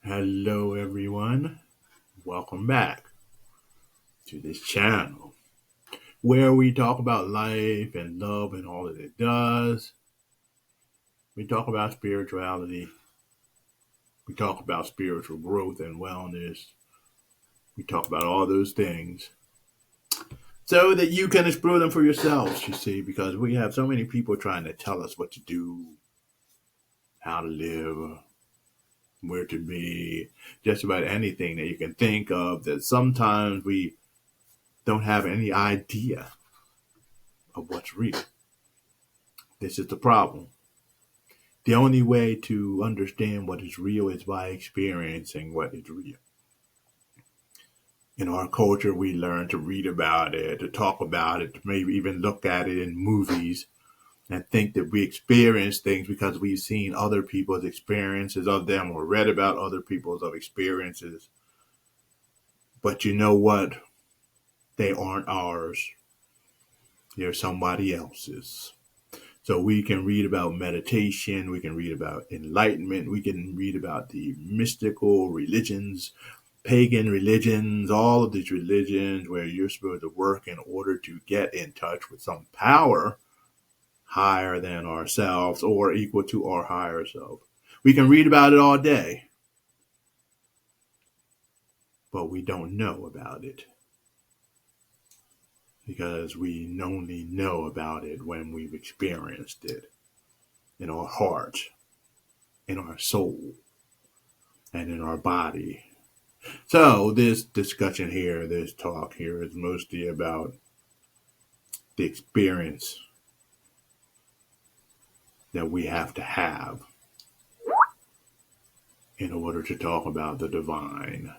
Hello, everyone. Welcome back to this channel where we talk about life and love and all that it does. We talk about spirituality. We talk about spiritual growth and wellness. We talk about all those things so that you can explore them for yourselves, you see, because we have so many people trying to tell us what to do, how to live, where to be, just about anything that you can think of that sometimes we don't have any idea of what's real. This is the problem. The only way to understand what is real is by experiencing what is real. In our culture, we learn to read about it, to talk about it, to maybe even look at it in movies and think that we experience things because we've seen other people's experiences of them or read about other people's experiences. But you know what? They aren't ours. They're somebody else's. So we can read about meditation, we can read about enlightenment, we can read about the mystical religions, pagan religions, all of these religions where you're supposed to work in order to get in touch with some power higher than ourselves or equal to our higher self. We can read about it all day, but we don't know about it because we only know about it when we've experienced it in our heart, in our soul, and in our body. So this discussion here, this talk here is mostly about the experience that we have to have in order to talk about the divine.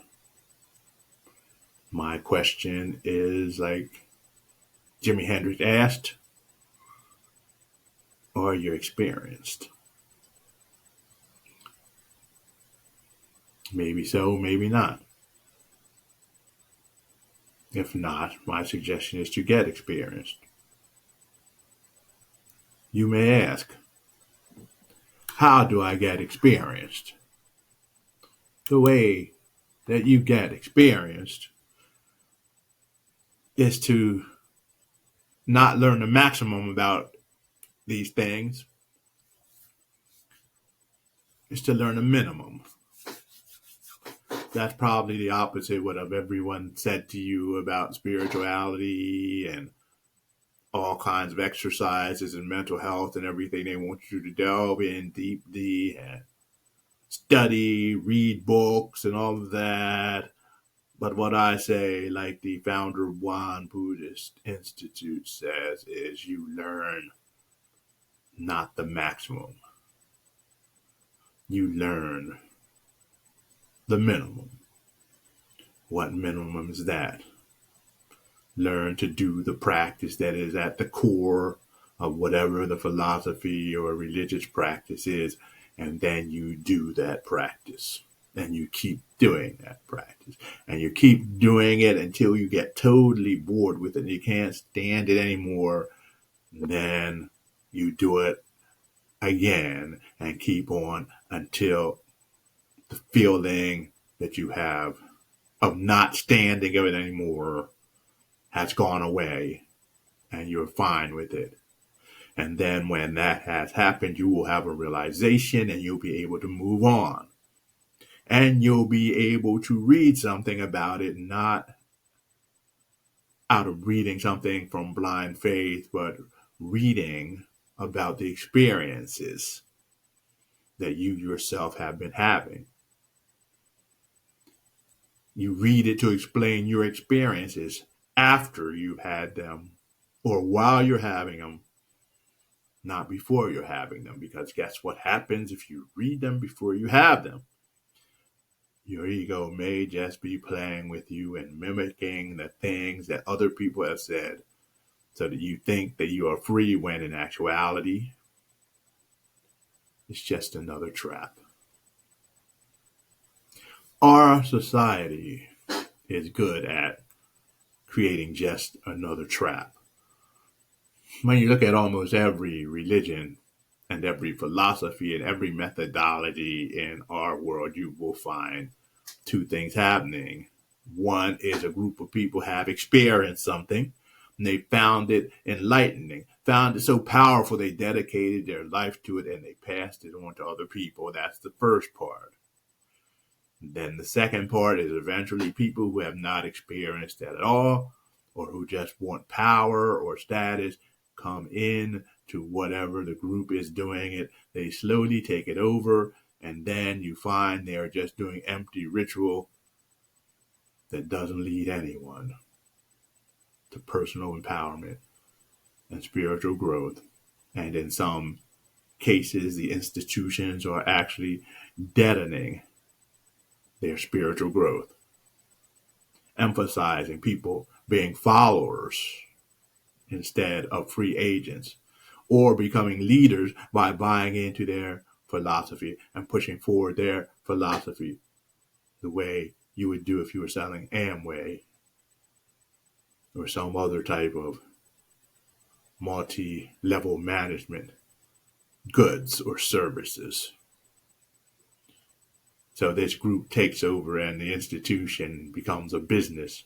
My question is like Jimi Hendrix asked, are you experienced? Maybe so, maybe not. If not, my suggestion is to get experienced. You may ask, how do I get experienced? The way that you get experienced is to not learn the maximum about these things, is to learn the minimum. That's probably the opposite of what everyone said to you about spirituality and all kinds of exercises and mental health and everything. They want you to delve in deeply and study, read books and all of that. But what I say, like the founder of One Buddhist Institute says, is you learn not the maximum. You learn the minimum. What minimum is that? Learn to do the practice that is at the core of whatever the philosophy or religious practice is, and then you do that practice. And you keep doing that practice. And you keep doing it until you get totally bored with it and you can't stand it anymore. Then you do it again and keep on until the feeling that you have of not standing of it anymore has gone away and you're fine with it. And then when that has happened, you will have a realization and you'll be able to move on. And you'll be able to read something about it, not out of reading something from blind faith, but reading about the experiences that you yourself have been having. You read it to explain your experiences after you've had them or while you're having them, not before you're having them. Because guess what happens if you read them before you have them? Your ego may just be playing with you and mimicking the things that other people have said so that you think that you are free when in actuality, it's just another trap. Our society is good at creating just another trap. When you look at almost every religion and every philosophy and every methodology in our world, you will find two things happening. One is a group of people have experienced something, and they found it enlightening, found it so powerful they dedicated their life to it and they passed it on to other people. That's the first part. Then the second part is eventually people who have not experienced that at all, or who just want power or status, come in to whatever the group is doing it. They slowly take it over, and then you find they're just doing empty ritual that doesn't lead anyone to personal empowerment and spiritual growth. And in some cases, the institutions are actually deadening their spiritual growth, emphasizing people being followers instead of free agents, or becoming leaders by buying into their philosophy and pushing forward their philosophy the way you would do if you were selling Amway or some other type of multi-level management goods or services. So this group takes over and the institution becomes a business.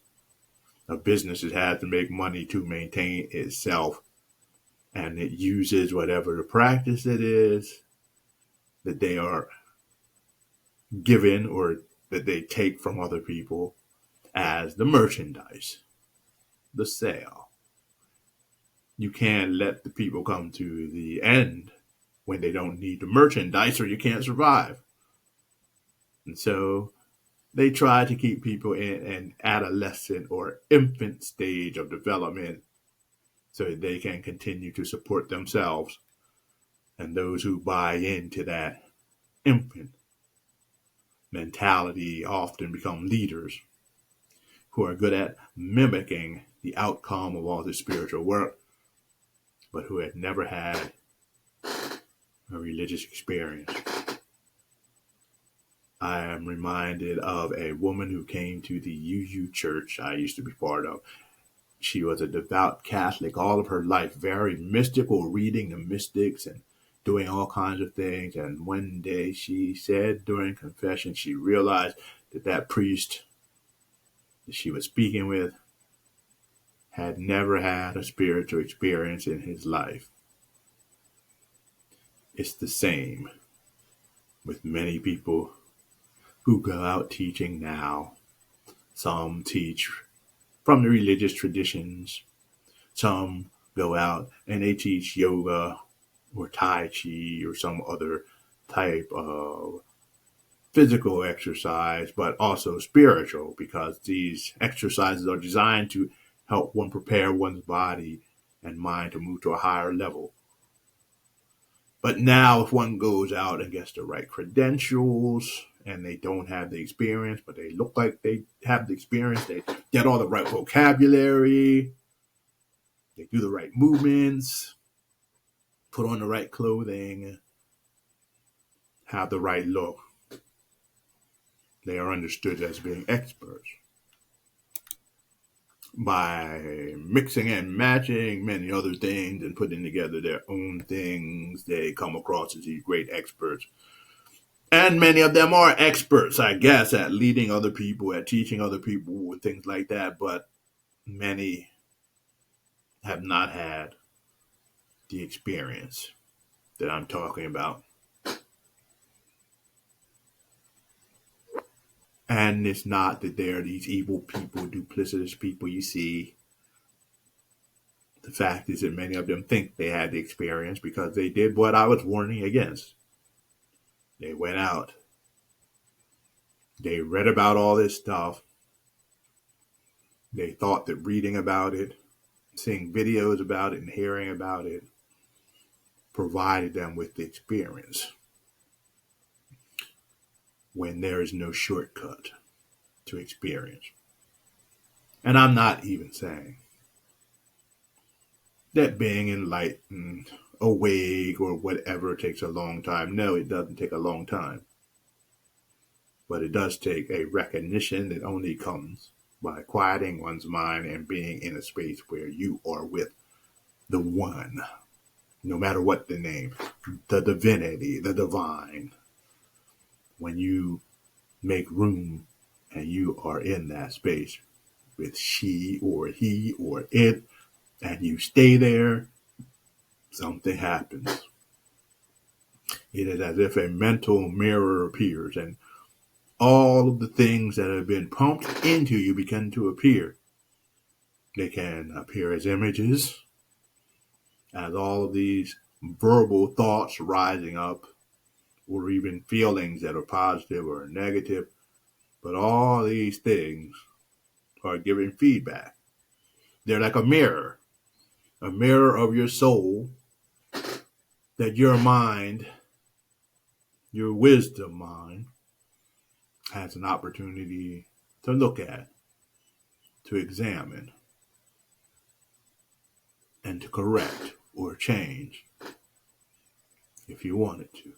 A business that has to make money to maintain itself, and it uses whatever the practice it is that they are given or that they take from other people as the merchandise, the sale. You can't let the people come to the end when they don't need the merchandise, or you can't survive. And so they try to keep people in an adolescent or infant stage of development so that they can continue to support themselves. And those who buy into that infant mentality often become leaders who are good at mimicking the outcome of all this spiritual work, but who had never had a religious experience. I am reminded of a woman who came to the UU church I used to be part of. She was a devout Catholic all of her life, very mystical, reading the mystics and doing all kinds of things. And one day she said during confession, she realized that that priest that she was speaking with had never had a spiritual experience in his life. It's the same with many people who go out teaching now. Some teach from the religious traditions. Some go out and they teach yoga or Tai Chi or some other type of physical exercise, but also spiritual, because these exercises are designed to help one prepare one's body and mind to move to a higher level. But now if one goes out and gets the right credentials and they don't have the experience, but they look like they have the experience, they get all the right vocabulary, they do the right movements, put on the right clothing, have the right look, they are understood as being experts. By mixing and matching many other things and putting together their own things, they come across as these great experts. And many of them are experts, I guess, at leading other people, at teaching other people, and things like that. But many have not had the experience that I'm talking about. And it's not that they're these evil people, duplicitous people you see. The fact is that many of them think they had the experience because they did what I was warning against. They went out. They read about all this stuff. They thought that reading about it, seeing videos about it, and hearing about it provided them with the experience, when there is no shortcut to experience. And I'm not even saying that being enlightened, awake, or whatever takes a long time. No, it doesn't take a long time. But it does take a recognition that only comes by quieting one's mind and being in a space where you are with the one, no matter what the name, the divinity, the divine. When you make room and you are in that space with she or he or it, and you stay there, something happens. It is as if a mental mirror appears, and all of the things that have been pumped into you begin to appear. They can appear as images, as all of these verbal thoughts rising up, or even feelings that are positive or negative. But all these things are giving feedback. They're like a mirror of your soul that your mind, your wisdom mind, has an opportunity to look at, to examine, and to correct or change if you wanted to.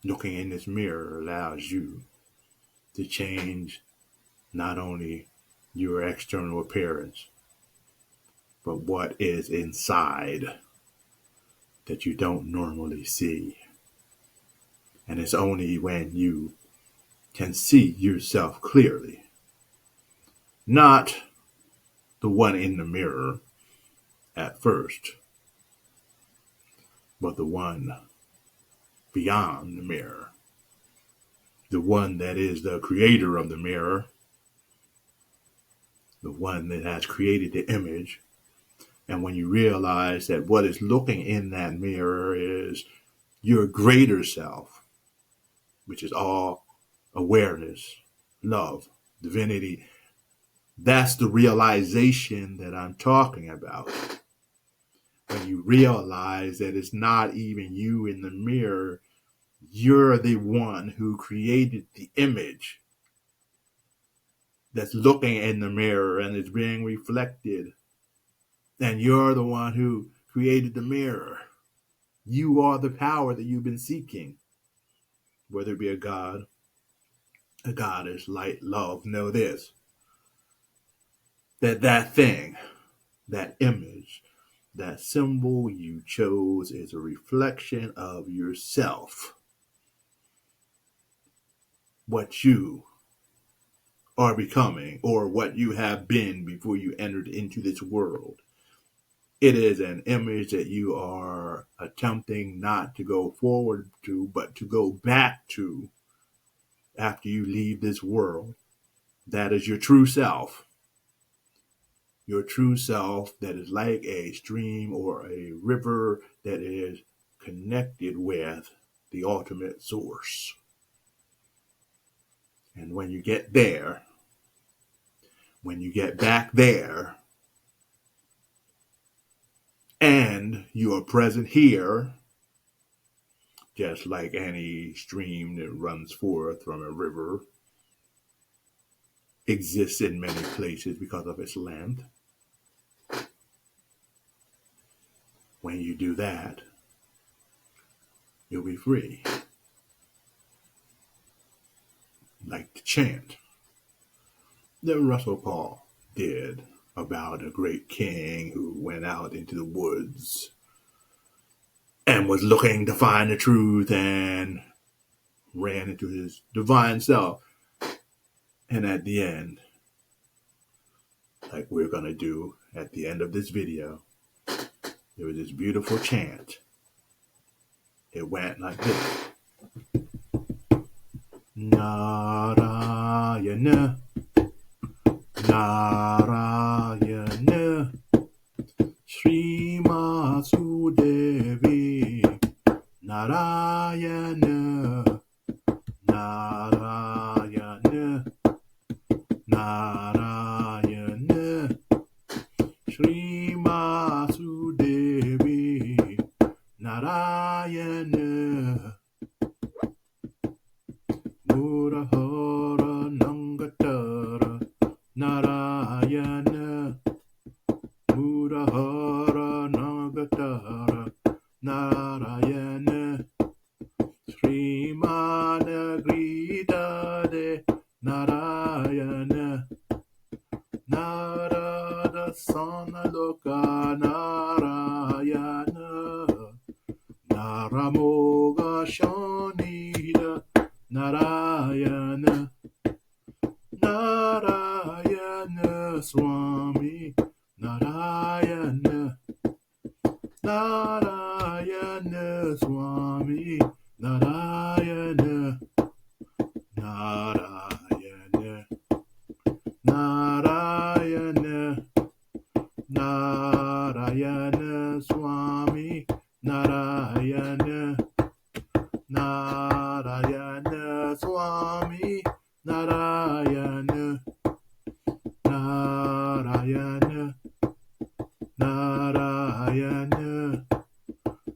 Looking in this mirror allows you to change not only your external appearance, but what is inside that you don't normally see. And it's only when you can see yourself clearly, not the one in the mirror at first, but the one beyond the mirror, the one that is the creator of the mirror, the one that has created the image. And when you realize that what is looking in that mirror is your greater self, which is all awareness, love, divinity, that's the realization that I'm talking about. When you realize that it's not even you in the mirror, you're the one who created the image that's looking in the mirror and is being reflected. And you're the one who created the mirror. You are the power that you've been seeking. Whether it be a God, a goddess, light, love, know this. That thing, that image, that symbol you chose is a reflection of yourself. What you are becoming, or what you have been before you entered into this world. It is an image that you are attempting not to go forward to, but to go back to after you leave this world. That is your true self. Your true self that is like a stream or a river that is connected with the ultimate source. And when you get there, when you get back there, and you are present here, just like any stream that runs forth from a river exists in many places because of its length. When you do that, you'll be free. Like the chant that Russell Paul did about a great king who went out into the woods and was looking to find the truth and ran into his divine self. And at the end, like we're going to do at the end of this video, there was this beautiful chant. It went like this. Narayana, Narayana, Sri Masudevi, Narayana, Narayana, Narayana, Sri Masudevi, Narayana, Murahara Nangatara, Narayana, Murahara Nangatara, Narayana, Srimana Grita de Narayana, Narada Sanaloka Narayana. Narayana, Narayana Swami, Narayana, Narayana Swami, Narayana, Narayana, Narayana, Narayana Swami, Narayana, Narayana Swami, Narayana, Narayana, Narayana,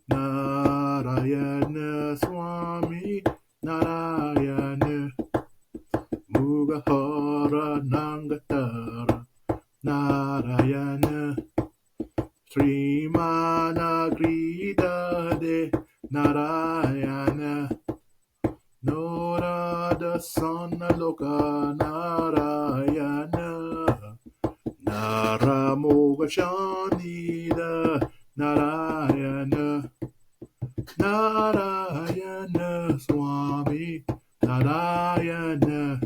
Narayana Swami, Narayana, Mugahara Nangatara, Narayana, Srimanagridade, Narayana, Norada Sanaloka, Narayana, Naramogashanida, Narayana, Narayana Swami, Narayana,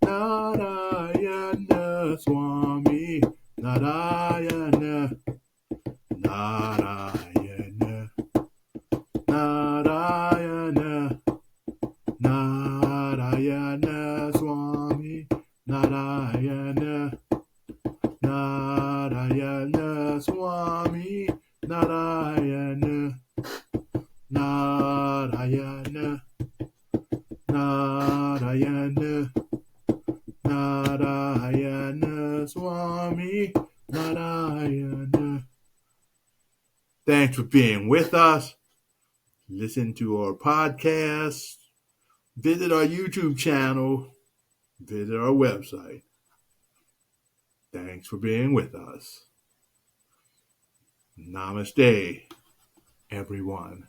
Narayana Swami, Narayana, Narayana, Narayana, Narayana Swami, Narayana, Narayana Swami, Narayana, Narayana, Narayana, Narayana Swami, Narayana. Thanks for being with us. Listen to our podcast. Visit our YouTube channel. Visit our website. Thanks for being with us. Namaste, everyone.